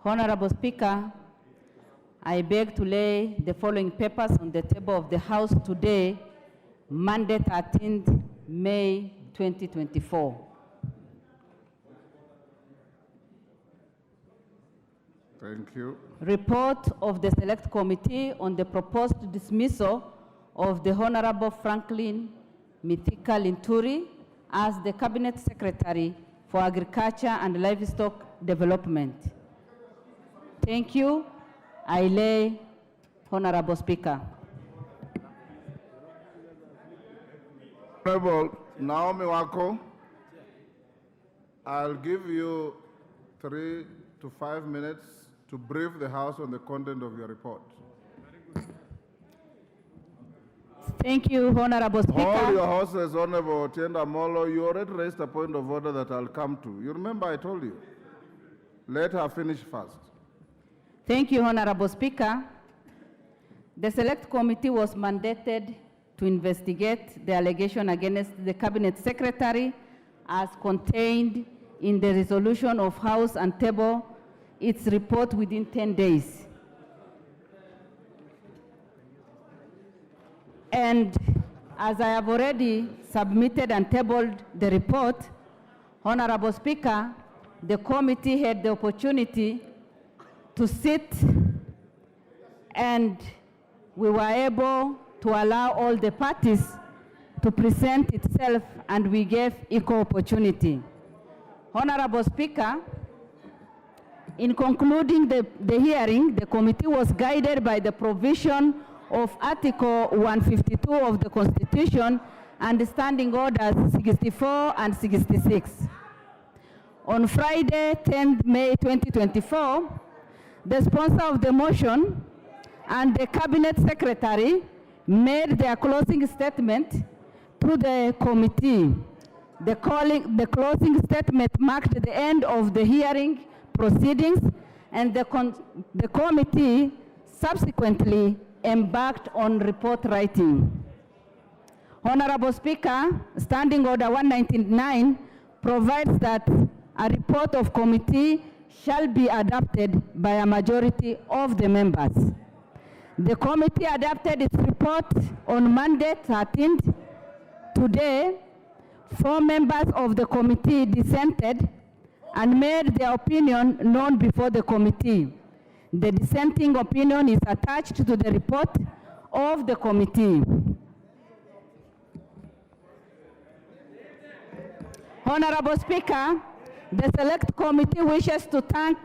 Honorable Speaker, I beg to lay the following papers on the table of the House today, Monday, 13th May 2024. Thank you. Report of the Select Committee on the proposed dismissal of the Honorable Franklin Mithika Linturi as the Cabinet Secretary for Agriculture and Livestock Development. Thank you. I lay, Honorable Speaker. Honorable Naomi Wako, I'll give you 3 to 5 minutes to brief the House on the content of your report. Thank you, Honorable Speaker. Hold your horses, Honorable Otienda Molo. You already raised a point of order that I'll come to. You remember I told you. Let her finish first. Thank you, Honorable Speaker. The Select Committee was mandated to investigate the allegation against the Cabinet Secretary as contained in the resolution of House and table its report within 10 days. And as I have already submitted and tabled the report, Honorable Speaker, the committee had the opportunity to sit, and we were able to allow all the parties to present itself, and we gave equal opportunity. Honorable Speaker, in concluding the hearing, the committee was guided by the provision of Article 152 of the Constitution and Standing Orders 64 and 66. On Friday, 10th May 2024, the sponsor of the motion and the Cabinet Secretary made their closing statement to the committee. The closing statement marked the end of the hearing proceedings, and the committee subsequently embarked on report writing. Honorable Speaker, Standing Order 199 provides that a report of committee shall be adopted by a majority of the members. The committee adopted its report on Monday, 13th. Today, 4 members of the committee dissented and made their opinion known before the committee. The dissenting opinion is attached to the report of the committee. Honorable Speaker, the Select Committee wishes to thank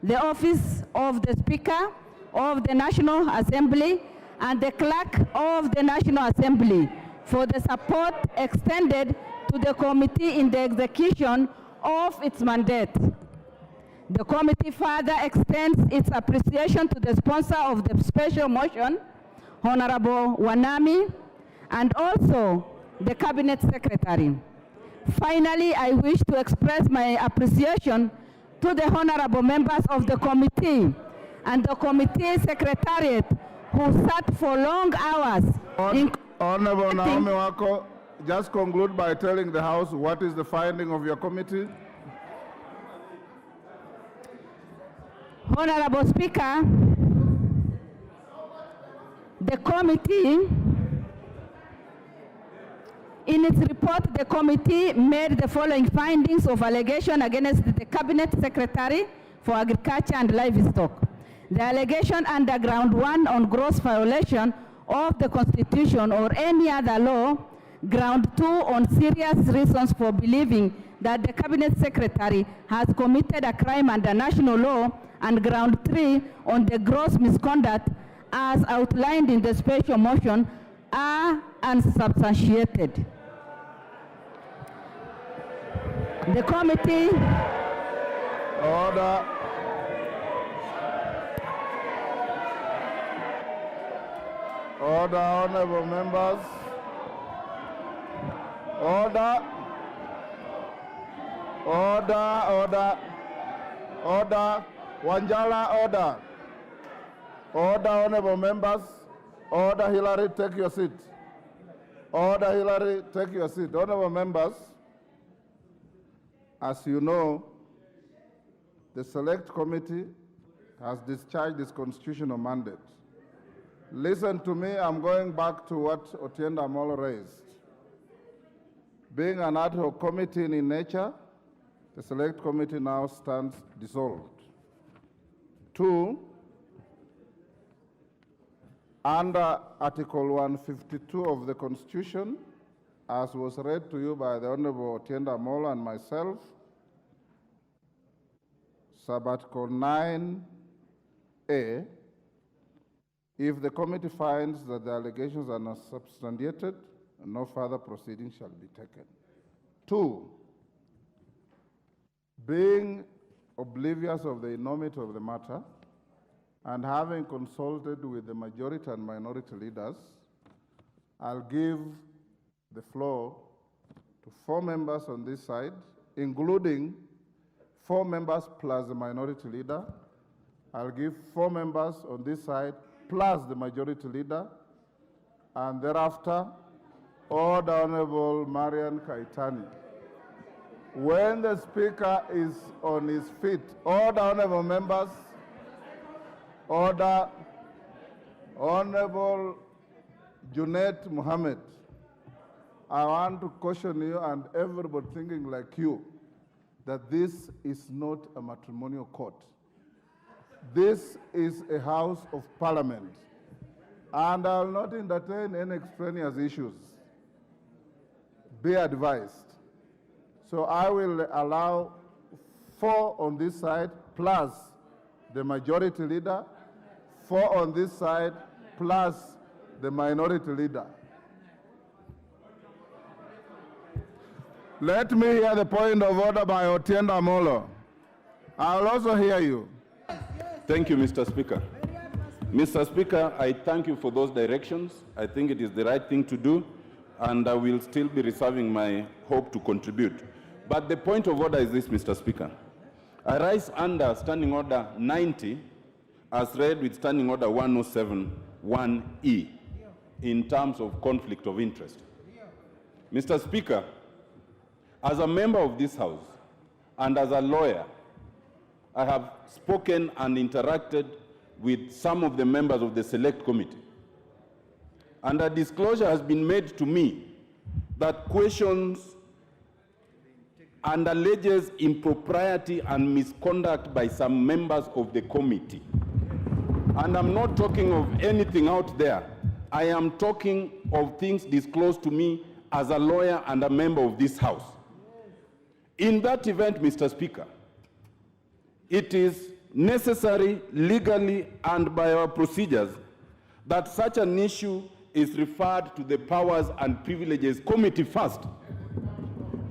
the Office of the Speaker of the National Assembly and the Clerk of the National Assembly for the support extended to the committee in the execution of its mandate. The committee further extends its appreciation to the sponsor of the special motion, Honorable Wanami, and also the Cabinet Secretary. Finally, I wish to express my appreciation to the honorable members of the committee and the committee secretariat who sat for long hours. Honorable Naomi Wako, just conclude by telling the House what is the finding of your committee. Honorable Speaker, the committee, in its report, the committee made the following findings of allegation against the Cabinet Secretary for Agriculture and Livestock. The allegation under Ground 1 on gross violation of the Constitution or any other law, Ground 2 on serious reasons for believing that the Cabinet Secretary has committed a crime under national law, and Ground 3 on the gross misconduct as outlined in the special motion are unsubstantiated. The committee... Order. Order, honorable members. Order. Order, order. Order. Wanjala, order. Order, honorable members. Order, Hillary, take your seat. Order, Hillary, take your seat. Honorable members, as you know, the Select Committee has discharged its constitutional mandate. Listen to me, I'm going back to what Otiende Amolo raised. Being an ad hoc committee in nature, the select committee now stands dissolved. 2, under Article 152 of the Constitution, as was read to you by the Honorable Otiende Amolo and myself, sub-article 9A, if the committee finds that the allegations are not substantiated, no further proceedings shall be taken. 2, being oblivious of the enormity of the matter and having consulted with the majority and minority leaders, I'll give the floor to 4 members on this side, including 4 members plus the minority leader. I'll give 4 members on this side plus the majority leader, and thereafter, Order Honorable Marian Keitany. When the Speaker is on his feet, order, honorable members, order. Honorable Junet Mohammed, I want to caution you and everybody thinking like you that this is not a matrimonial court. This is a house of parliament, and I will not entertain any extraneous issues. Be advised. So I will allow 4 on this side plus the majority leader, 4 on this side plus the minority leader. Let me hear the point of order by Otiende Amolo. I will also hear you. Thank you, Mr. Speaker. Mr. Speaker, I thank you for those directions. I think it is the right thing to do, and I will still be reserving my hope to contribute. But the point of order is this, Mr. Speaker. I rise under Standing Order 90 as read with Standing Order 107(1)(e) in terms of conflict of interest. Mr. Speaker, as a member of this House and as a lawyer, I have spoken and interacted with some of the members of the Select Committee. And a disclosure has been made to me that questions and alleges impropriety and misconduct by some members of the committee. And I'm not talking of anything out there. I am talking of things disclosed to me as a lawyer and a member of this House. In that event, Mr. Speaker, it is necessary legally and by our procedures that such an issue is referred to the Powers and Privileges Committee first.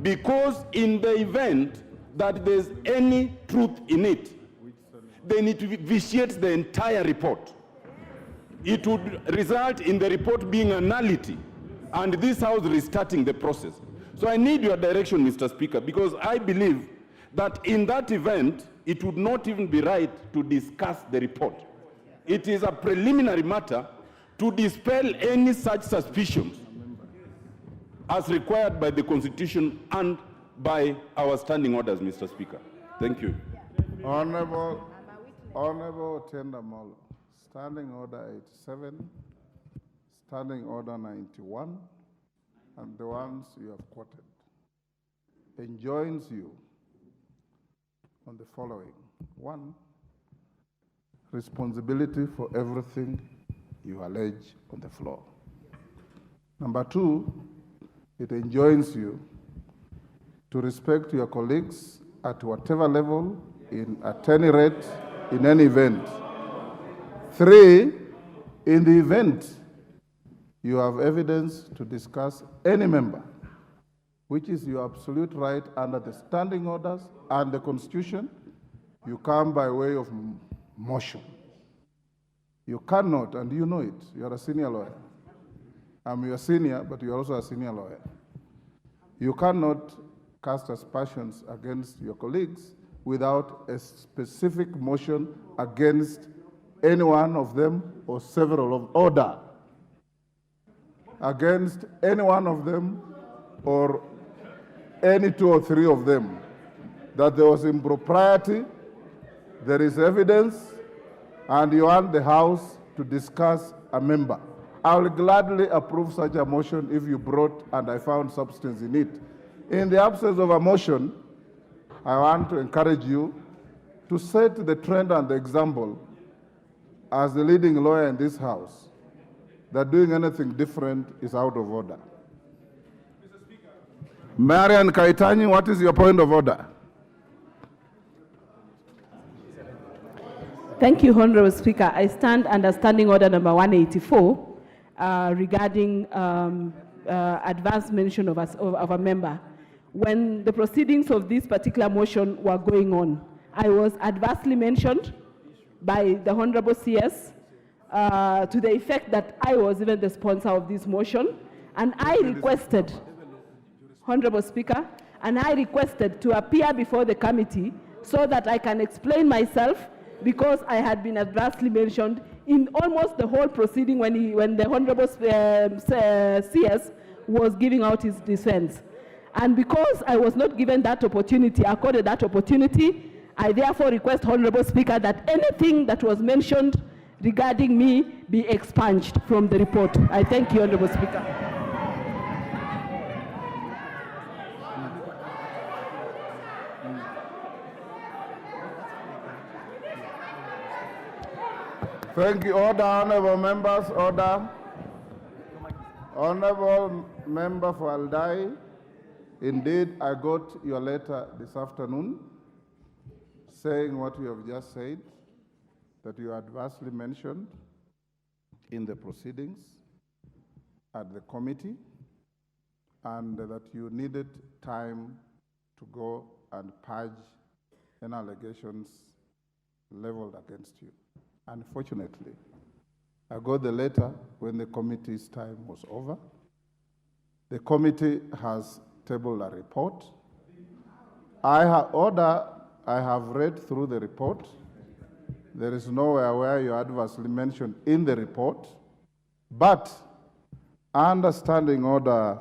Because in the event that there's any truth in it, they need to vitiate the entire report. It would result in the report being a nullity and this House restarting the process. So I need your direction, Mr. Speaker, because I believe that in that event, it would not even be right to discuss the report. It is a preliminary matter to dispel any such suspicions as required by the Constitution and by our standing orders, Mr. Speaker. Thank you. Honorable Otiende Amolo, Standing Order 87, Standing Order 91, and the ones you have quoted, enjoins you on the following. 1, responsibility for everything you allege on the floor. Number 2, it enjoins you to respect your colleagues at whatever level, at any rate, in any event. 3, in the event you have evidence to discuss any member, which is your absolute right under the standing orders and the Constitution, you come by way of motion. You cannot, and you know it, you're a senior lawyer. I'm your senior, but you're also a senior lawyer. You cannot cast aspersions against your colleagues without a specific motion against any one of them or several of order. Against any one of them or any 2 or 3 of them, that there was impropriety, there is evidence, and you want the House to discuss a member, I will gladly approve such a motion if you brought and I found substance in it. In the absence of a motion, I want to encourage you to set the trend and the example as the leading lawyer in this House that doing anything different is out of order. Marian Keitany, what is your point of order? Thank you, Honorable Speaker. I stand under Standing Order number 184 regarding advance mention of a member. When the proceedings of this particular motion were going on, I was adversely mentioned by the Honorable CS to the effect that I was even the sponsor of this motion, and I requested, Honorable Speaker, and I requested to appear before the committee so that I can explain myself, because I had been adversely mentioned in almost the whole proceeding when the Honorable CS was giving out his defense. And because I was not given that opportunity, accorded that opportunity, I therefore request, Honorable Speaker, that anything that was mentioned regarding me be expunged from the report. I thank you, Honorable Speaker. Thank you. Order, honorable members, order. Honorable member for Aldai, indeed, I got your letter this afternoon saying what you have just said, that you adversely mentioned in the proceedings at the committee, and that you needed time to go and purge any allegations leveled against you. Unfortunately, I got the letter when the committee's time was over. The committee has tabled a report. I have read through the report. There is nowhere where you adversely mentioned in the report, but under Standing Order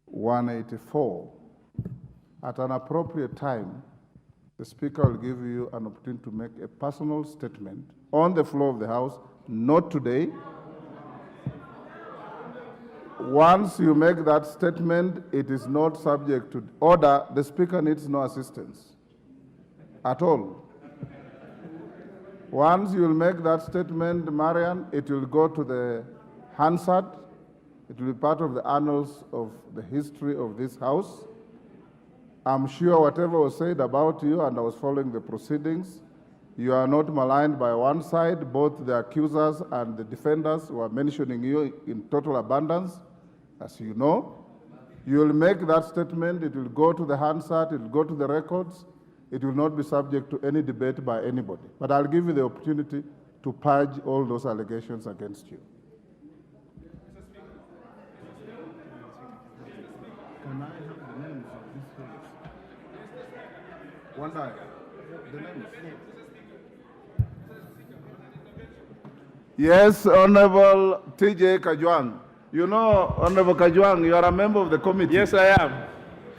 184, at an appropriate time, the Speaker will give you an opportunity to make a personal statement on the floor of the House, not today. Once you make that statement, it is not subject to order. The Speaker needs no assistance at all. Once you will make that statement, Marian, it will go to the Hansard. It will be part of the annals of the history of this House. I'm sure whatever was said about you, and I was following the proceedings, you are not maligned by one side. Both the accusers and the defenders were mentioning you in total abundance, as you know. You will make that statement. It will go to the Hansard. It will go to the records. It will not be subject to any debate by anybody. But I'll give you the opportunity to purge all those allegations against you. Can I have the names of these folks? One eye. The names. Yes, Honorable TJ Kajwang. You know, Honorable Kajwang, you are a member of the committee. Yes, I am.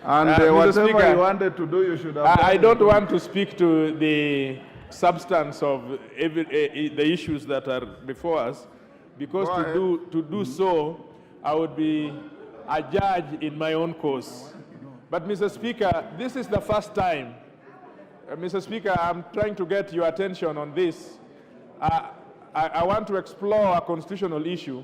And whatever Speaker, you wanted to do, you should have. I don't want to speak to the substance of the issues that are before us, because to do so, I would be a judge in my own cause. But, Mr. Speaker, this is the first time. Mr. Speaker, I'm trying to get your attention on this. I want to explore a constitutional issue